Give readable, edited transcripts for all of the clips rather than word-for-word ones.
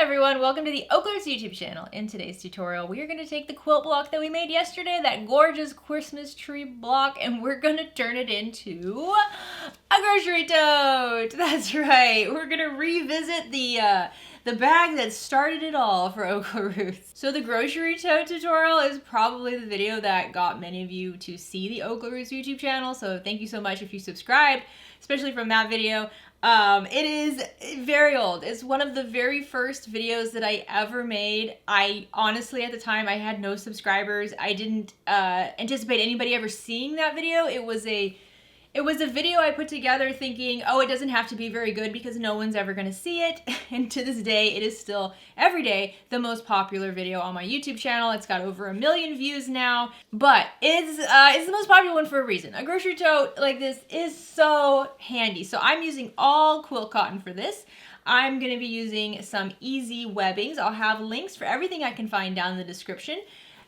everyone, welcome to the OklaRoots YouTube channel. In today's tutorial, we are going to take the quilt block that we made yesterday, that gorgeous Christmas tree block, and we're going to turn it into a grocery tote. That's right, we're going to revisit the bag that started it all for OklaRoots. So the grocery tote tutorial is probably the video that got many of you to see the OklaRoots YouTube channel, so thank you so much if you subscribed, especially from that video. It is very old. It's one of the very first videos that I ever made. I honestly, at the time, I had no subscribers. I didn't anticipate anybody ever seeing that video. It was a video I put together thinking, oh, it doesn't have to be very good because no one's ever going to see it. And to this day, it is still, every day, the most popular video on my YouTube channel. It's got over 1 million views now, but it's the most popular one for a reason. A grocery tote like this is so handy. So I'm using all quilt cotton for this. I'm going to be using some easy webbings. I'll have links for everything I can find down in the description.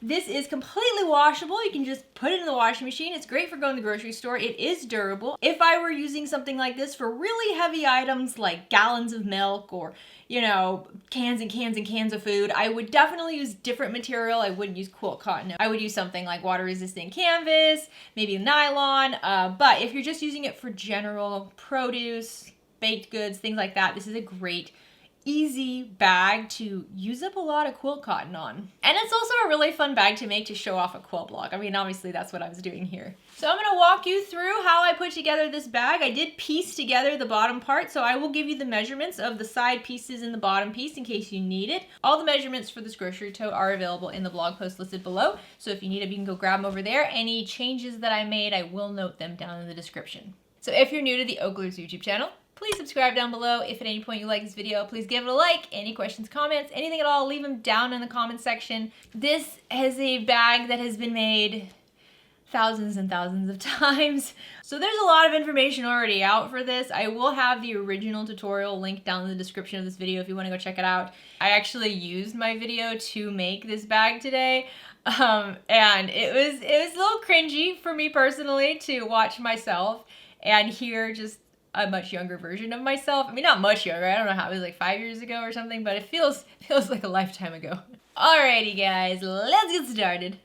This is completely washable. You can just put it in the washing machine. It's great for going to the grocery store. It is durable. If I were using something like this for really heavy items like gallons of milk or, you know, cans and cans and cans of food, I would definitely use different material. I wouldn't use quilt cotton. I would use something like water-resistant canvas, maybe nylon. But if you're just using it for general produce, baked goods, things like that, this is a great easy bag to use up a lot of quilt cotton on. And it's also a really fun bag to make to show off a quilt block. I mean, obviously that's what I was doing here. So I'm gonna walk you through how I put together this bag. I did piece together the bottom part, so I will give you the measurements of the side pieces and the bottom piece in case you need it. All the measurements for this grocery tote are available in the blog post listed below, so if you need them, you can go grab them over there. Any changes that I made, I will note them down in the description. So if you're new to the OklaRoots YouTube channel, please subscribe down below. If at any point you like this video, please give it a like. Any questions, comments, anything at all, leave them down in the comments section. This is a bag that has been made thousands and thousands of times. So there's a lot of information already out for this. I will have the original tutorial linked down in the description of this video if you want to go check it out. I actually used my video to make this bag today. And it was a little cringy for me personally to watch myself and hear just a much younger version of myself. I mean, not much younger. I don't know how, it was like 5 years ago or something, but it feels like a lifetime ago. Alrighty guys, let's get started.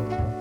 Bye.